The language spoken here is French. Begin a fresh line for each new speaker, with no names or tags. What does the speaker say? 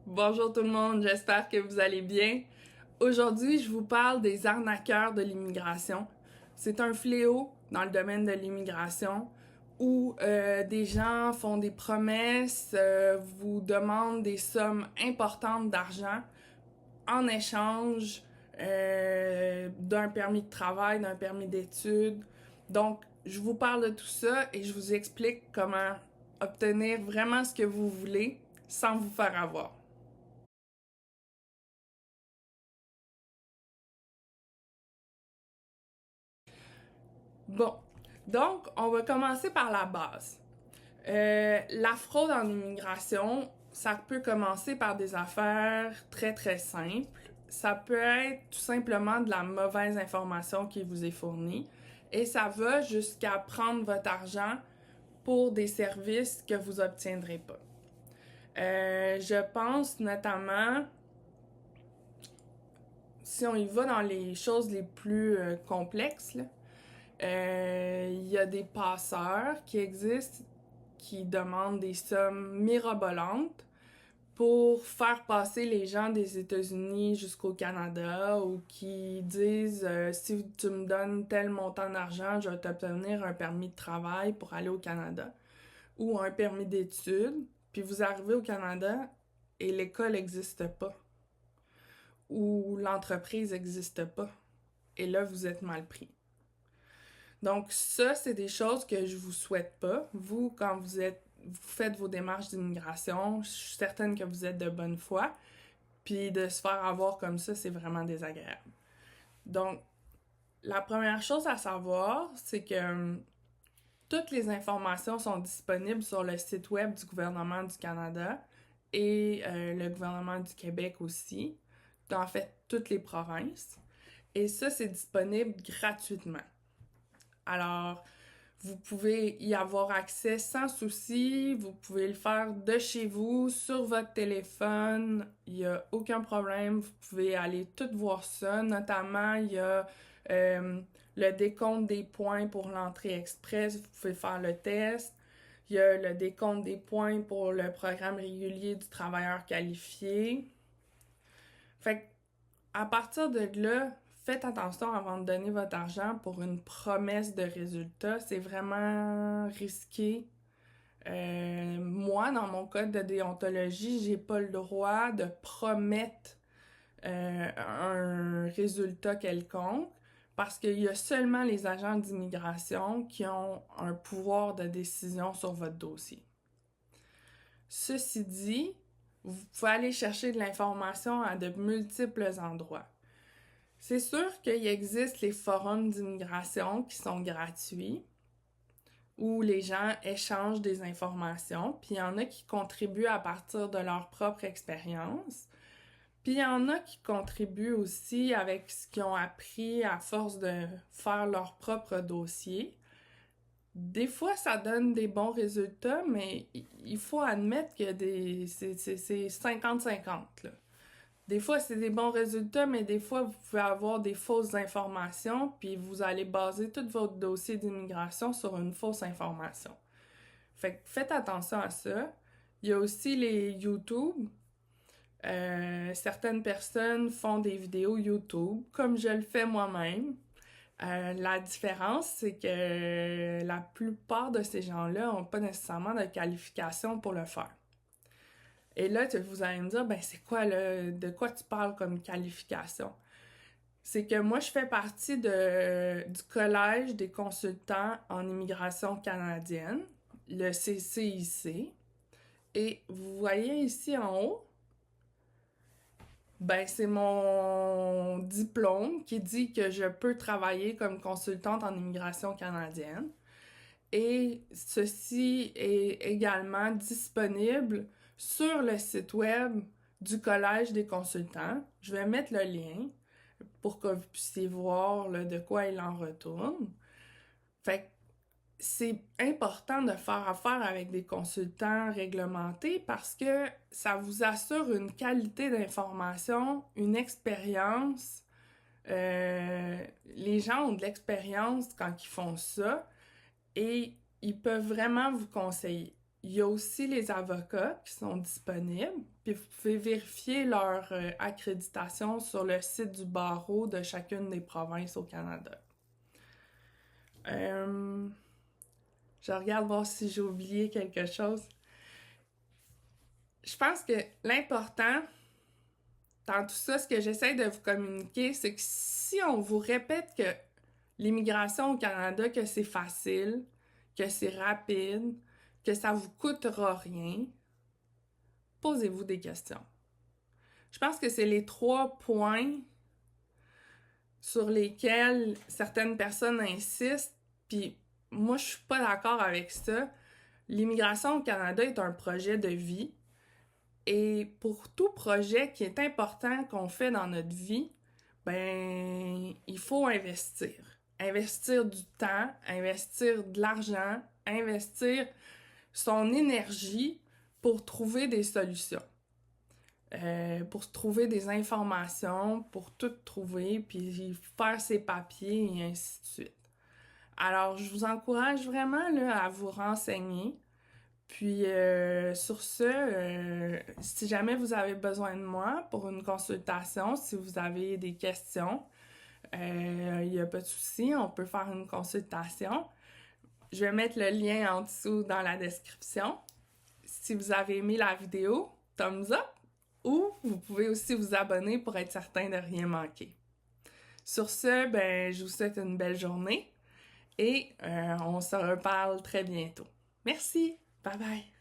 Bonjour tout le monde, j'espère que vous allez bien. Aujourd'hui, je vous parle des arnaqueurs de l'immigration. C'est un fléau dans le domaine de l'immigration où des gens font des promesses, vous demandent des sommes importantes d'argent en échange d'un permis de travail, d'un permis d'études. Donc, je vous parle de tout ça et je vous explique comment obtenir vraiment ce que vous voulez sans vous faire avoir. Bon, donc on va commencer par la base. La fraude en immigration, ça peut commencer par des affaires très simples. Ça peut être tout simplement de la mauvaise information qui vous est fournie et ça va jusqu'à prendre votre argent pour des services que vous obtiendrez pas. Je pense notamment, si on y va dans les choses les plus complexes, là, il y a des passeurs qui existent qui demandent des sommes mirobolantes pour faire passer les gens des États-Unis jusqu'au Canada ou qui disent si tu me donnes tel montant d'argent, je vais t'obtenir un permis de travail pour aller au Canada ou un permis d'études. Puis vous arrivez au Canada et l'école n'existe pas ou l'entreprise n'existe pas. Et là, vous êtes mal pris. Donc ça, c'est des choses que je vous souhaite pas. Vous, quand vous faites vos démarches d'immigration, je suis certaine que vous êtes de bonne foi. Puis de se faire avoir comme ça, c'est vraiment désagréable. Donc, la première chose à savoir, c'est que toutes les informations sont disponibles sur le site web du gouvernement du Canada et le gouvernement du Québec aussi, en fait toutes les provinces. Et ça, c'est disponible gratuitement. Alors, vous pouvez y avoir accès sans souci, vous pouvez le faire de chez vous, sur votre téléphone, il n'y a aucun problème, vous pouvez aller tout voir ça, notamment il y a le décompte des points pour l'entrée express, vous pouvez faire le test, il y a le décompte des points pour le programme régulier du travailleur qualifié. Fait que à partir de là, faites attention avant de donner votre argent pour une promesse de résultat. C'est vraiment risqué. Moi, dans mon code de déontologie, j'ai pas le droit de promettre un résultat quelconque parce qu'il y a seulement les agents d'immigration qui ont un pouvoir de décision sur votre dossier. Ceci dit, vous pouvez aller chercher de l'information à de multiples endroits. C'est sûr qu'il existe les forums d'immigration qui sont gratuits, où les gens échangent des informations, puis il y en a qui contribuent à partir de leur propre expérience, puis il y en a qui contribuent aussi avec ce qu'ils ont appris à force de faire leur propre dossier. Des fois, ça donne des bons résultats, mais il faut admettre que c'est 50-50, là. Des fois, c'est des bons résultats, mais des fois, vous pouvez avoir des fausses informations, puis vous allez baser tout votre dossier d'immigration sur une fausse information. Fait que faites attention à ça. Il y a aussi les YouTube. Certaines personnes font des vidéos YouTube, comme je le fais moi-même. La différence, c'est que la plupart de ces gens-là n'ont pas nécessairement de qualification pour le faire. Et là, vous allez me dire, ben c'est quoi de quoi tu parles comme qualification? C'est que moi, je fais partie du Collège des consultants en immigration canadienne, le CCIC. Et vous voyez ici en haut, ben c'est mon diplôme qui dit que je peux travailler comme consultante en immigration canadienne. Et ceci est également disponible sur le site web du Collège des consultants. Je vais mettre le lien pour que vous puissiez voir là, de quoi il en retourne. Fait que c'est important de faire affaire avec des consultants réglementés parce que ça vous assure une qualité d'information, une expérience. Les gens ont de l'expérience quand ils font ça et ils peuvent vraiment vous conseiller. il y a aussi les avocats qui sont disponibles, puis vous pouvez vérifier leur accréditation sur le site du barreau de chacune des provinces au Canada. Je regarde voir si j'ai oublié quelque chose. Je pense que l'important dans tout ça, ce que j'essaie de vous communiquer, c'est que si on vous répète que l'immigration au Canada, que c'est facile, que c'est rapide, que ça vous coûtera rien, posez-vous des questions. Je pense que c'est les 3 points sur lesquels certaines personnes insistent, puis moi, je suis pas d'accord avec ça. L'immigration au Canada est un projet de vie, et pour tout projet qui est important qu'on fait dans notre vie, ben, il faut investir. Investir du temps, investir de l'argent, investir son énergie pour trouver des solutions. Pour trouver des informations, pour tout trouver, puis faire ses papiers et ainsi de suite. Alors, je vous encourage vraiment là, à vous renseigner. Puis, sur ce, si jamais vous avez besoin de moi pour une consultation, si vous avez des questions, il n'y a pas de souci, on peut faire une consultation. Je vais mettre le lien en dessous dans la description. Si vous avez aimé la vidéo, thumbs up, ou vous pouvez aussi vous abonner pour être certain de rien manquer. Sur ce, ben, je vous souhaite une belle journée et on se reparle très bientôt. Merci, bye bye!